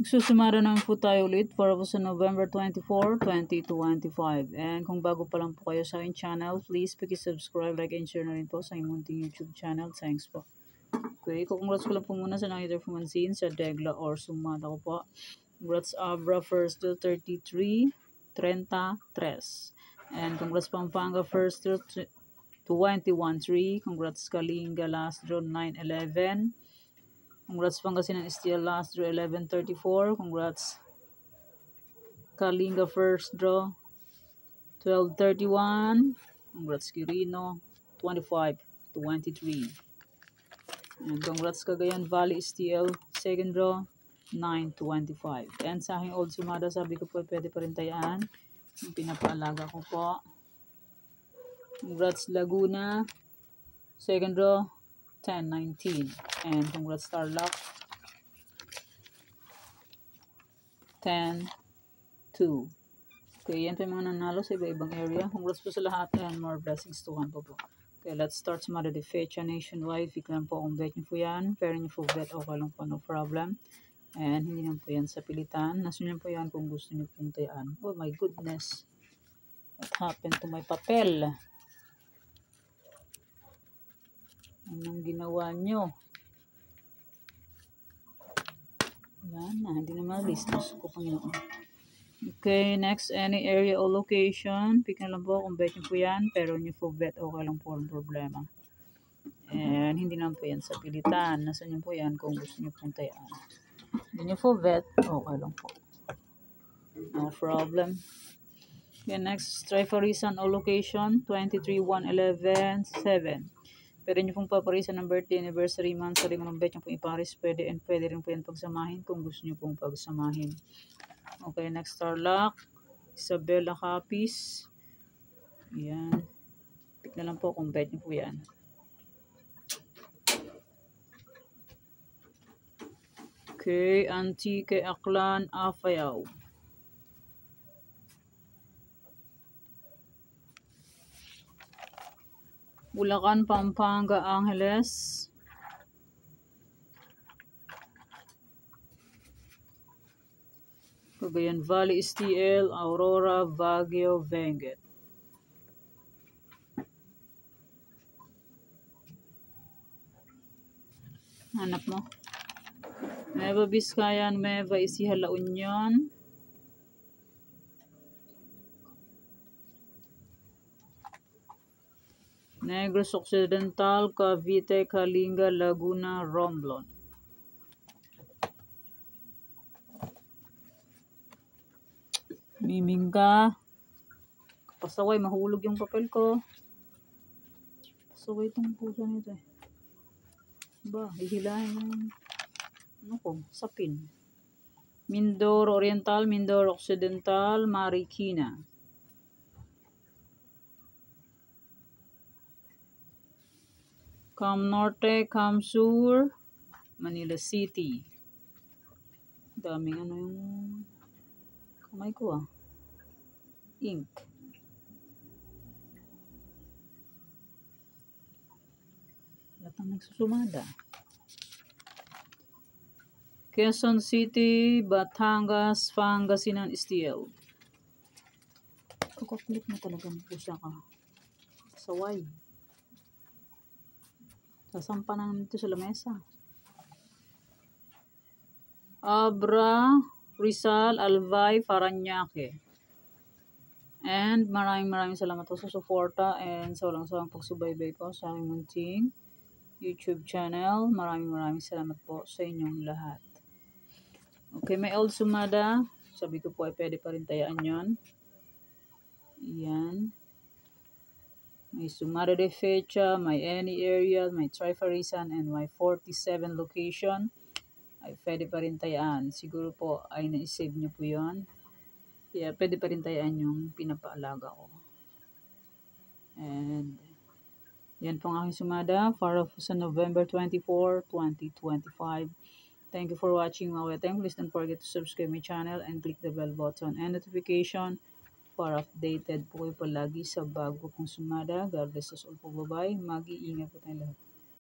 Susumara naman po tayo ulit para po sa November 24, 2025. And kung bago pa lang po kayo sa aking channel, please subscribe, like, and share na rin po sa inyong munting YouTube channel. Thanks po. Okay, congrats ko lang po muna sa nakita pumansin sa Degla or Sumada ko po. Congrats Abra first to 33, 33. And congrats Pampanga first to 21-3. Congrats Kalinga last draw 9-11. Congrats Pangasinan Steel last draw 11-34. Congrats Kalinga first draw 12-31. Congrats Quirino 25-23. And congrats Cagayan Valley Steel second draw 9-25. And sa aking old Sumada, sabi ko po pwede pa rin tayaan. Yung pinapaalaga ko po. Congrats Laguna second draw 10-19. And congrats Tarlac 10-2. Okay, yan po yung mga nanalo sa iba-ibang area. Congrats po sa lahat and more blessings to one po po. Okay, let's start sa Mother de Fecha nationwide. Fiklan po kung bet nyo po yan. Pero nyo po bet, okay lang po, no problem. And hindi naman po yan sa pilitan. Nasunyan po yan kung gusto nyo pong tayaan. Oh my goodness. What happened to my papel? Anong ginawa nyo? Wala na, hindi na ma-list. Gusto ko Panginoon. Okay, next, any area or location. Pick na lang po kung bet nyo po yan. Pero nyo po bet, okay lang po ang problema. And hindi naman po yan sa pilitan. Nasunyan po yan kung gusto nyo pong tayaan. Hindi nyo po bet, okay lang po. No problem. Okay, next, Trifarisan or location. 23, 1, 11, 7. Pwede nyo pong paparisan ng birthday, anniversary, month, sa rin ng bet nyo pong iparis, pwede, and pwede rin po yan pagsamahin kung gusto nyo pong pagsamahin. Okay, next Tarlac, Isabela Capiz. Yan. Pick na lang po kung bet nyo po yan. Okay, Antique Aklan, Afayaw. Bulacan, Pampanga, Angeles. Cagayan Valley, STL, Aurora, Baguio, Benguet. Hanap mo. Nueva Vizcaya, Nueva Ecija, La Union. Negros Occidental, Cavite, Kalinga, Laguna, Romblon. Mimingka. Pasaway, mahulog yung papel ko. Pasaway itong puso nito eh. Ba, hihilahin yung ano ko, sapin. Mindoro Oriental, Mindoro Occidental, Marikina. Cam Norte, Cam Sur, Manila City. Daming ano yung kamay ko ah. Ink. Latang nagsusumada. Quezon City, Batangas, Pangasinan, Steel. Kakaklik na talaga ng pusa ka. Saway. Sasampa na naman ito sa lamesa. Abra, Rizal, Albay, Paranaque. And maraming salamat po sa suporta and sa walang pagsubaybay po sa aming munting YouTube channel. Maraming salamat po sa inyong lahat. Okay, may old Sumada. Sabi ko po ay pwede pa rin tayaan yon. Yan. May Sumada de Fecha, may any area, may Trifarisan, and may 47 location. Ay pwede pa rin tayaan. Siguro po ay na-save nyo po yon. Kaya pwede pa rin tayaan yung pinapaalaga ko. And yan po ang aking Sumada para sa November 24, 2025. Thank you for watching mga weteng. Please don't forget to subscribe my channel and click the bell button and notification para updated po kayo palagi sa bago kong Sumada. God bless us all po. Bye-bye. Mag-iingat po tayong lahat.